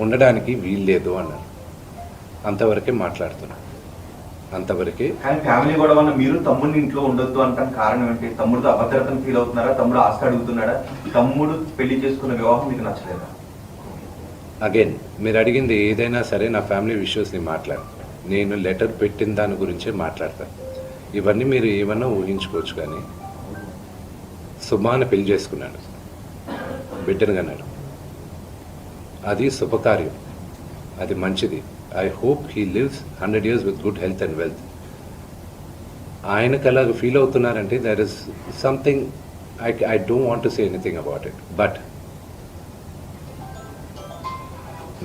ఉండడానికి వీల్లేదు అన్నారు. అంతవరకే మాట్లాడుతున్నాను, అంతవరకే. కానీ ఫ్యామిలీ గొడవ వల్ల మీరు తమ్ముడిని ఇంట్లో ఉండొద్దు అంటానికి కారణం ఏంటి? తమ్ముడితో అభద్రతను ఫీల్ అవుతున్నారా? తమ్ముడు ఆస్తి అడుగుతున్నాడా? తమ్ముడు పెళ్లి చేసుకున్న వివాహం మీకు నచ్చలేదా? అగైన్ మీరు అడిగింది ఏదైనా సరే నా ఫ్యామిలీ విషయస్ని మాట్లాడు. నేను లెటర్ పెట్టిన దాని గురించే మాట్లాడతాను. ఇవన్నీ మీరు ఏమన్నా ఊహించుకోవచ్చు. కానీ సుమాన పెళ్లి చేసుకున్నాడు, బిడ్డను కన్నాడు. అది శుభకార్యం, అది మంచిది. I hope he lives 100 years with good health and wealth. ఆయనకు అలాగ ఫీల్ అవుతున్నారంటే there is something I don't want to say anything about it. But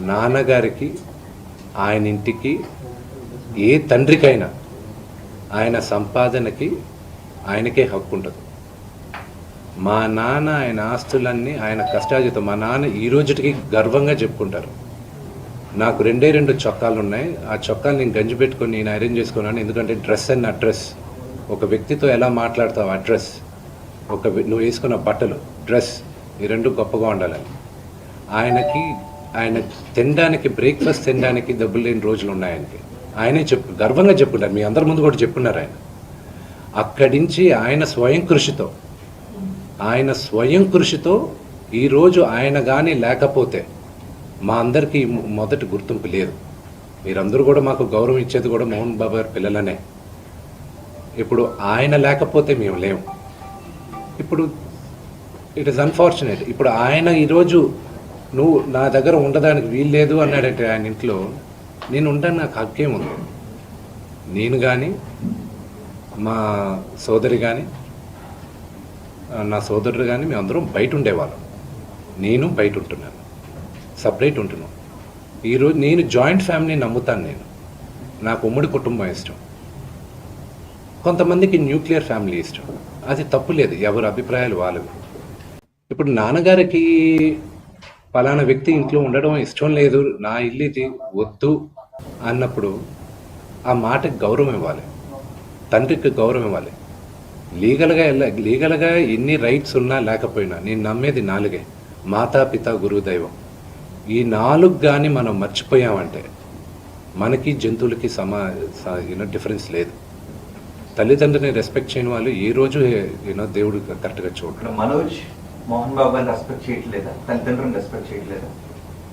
నాన్నగారికి, ఆయన ఇంటికి, ఏ తండ్రికైనా ఆయన సంపాదనకి ఆయనకే హక్కు ఉంటుంది. మా నాన్న ఆయన ఆస్తులన్నీ ఆయన కష్టార్జితం. మా నాన్న ఈ రోజుకి గర్వంగా చెప్పుకుంటారు. నాకు 2 చొక్కాలు ఉన్నాయి. ఆ చొక్కాలు నేను గంజి పెట్టుకొని నేను ఐరన్ చేసుకున్నాను. ఎందుకంటే డ్రెస్ అండ్ అడ్రస్, ఒక వ్యక్తితో ఎలా మాట్లాడతావు అడ్రస్, నువ్వు వేసుకున్న బట్టలు, డ్రెస్, ఈ 2 గొప్పగా ఉండాలని. ఆయన తినడానికి, బ్రేక్ఫాస్ట్ తినడానికి డబ్బులు లేని రోజులు ఉన్నాయి ఆయనకి. ఆయనే గర్వంగా చెప్పుకుంటారు. మీ అందరి ముందు కూడా చెప్పున్నారు ఆయన. అక్కడి నుంచి ఆయన స్వయం కృషితో ఈరోజు ఆయన కానీ లేకపోతే మా అందరికీ మొదటి గుర్తింపు లేదు. మీరందరూ కూడా మాకు గౌరవం ఇచ్చేది కూడా మోహన్ బాబు గారి పిల్లలనే. ఇప్పుడు ఆయన లేకపోతే మేము లేము. ఇప్పుడు ఇట్ ఈస్ అన్ఫార్చునేట్. ఇప్పుడు ఆయన ఈరోజు నువ్వు నా దగ్గర ఉండడానికి వీల్లేదు అన్నాడంటే ఆయన ఇంట్లో, నేను ఉండడానికి నాకు హక్కేం ఉంది. నేను కానీ, మా సోదరి కానీ, నా సోదరుడు కానీ, మేమందరం బయట ఉండేవాళ్ళం. నేను బయట ఉంటున్నాను, సపరేట్ ఉంటున్నాను. ఈరోజు నేను జాయింట్ ఫ్యామిలీ నమ్ముతాను. నాకు ఉమ్మడి కుటుంబం ఇష్టం. కొంతమందికి న్యూక్లియర్ ఫ్యామిలీ ఇష్టం. అది తప్పు లేదు, ఎవరి అభిప్రాయాలు వాళ్ళవి. ఇప్పుడు నాన్నగారికి పలానా వ్యక్తి ఇంట్లో ఉండడం ఇష్టం లేదు, నా ఇల్లు ఇది వద్దు అన్నప్పుడు ఆ మాటకి గౌరవం ఇవ్వాలి, తండ్రికి గౌరవం ఇవ్వాలి. లీగల్గా ఎన్ని రైట్స్ ఉన్నా లేకపోయినా నేను నమ్మేది 4: మాతా, పిత, గురువు, దైవం. ఈ 4 కానీ మనం మర్చిపోయామంటే మనకి జంతువులకి డిఫరెన్స్ లేదు. తల్లిదండ్రులని రెస్పెక్ట్ చేయని వాళ్ళు ఏ రోజు దేవుడు కరెక్ట్గా చూడరు. మనోజ్ మోహన్ బాబు గారిని రెస్పెక్ట్ చేయట్లేదా? తల్లిదండ్రులను రెస్పెక్ట్ చేయట్లేదా?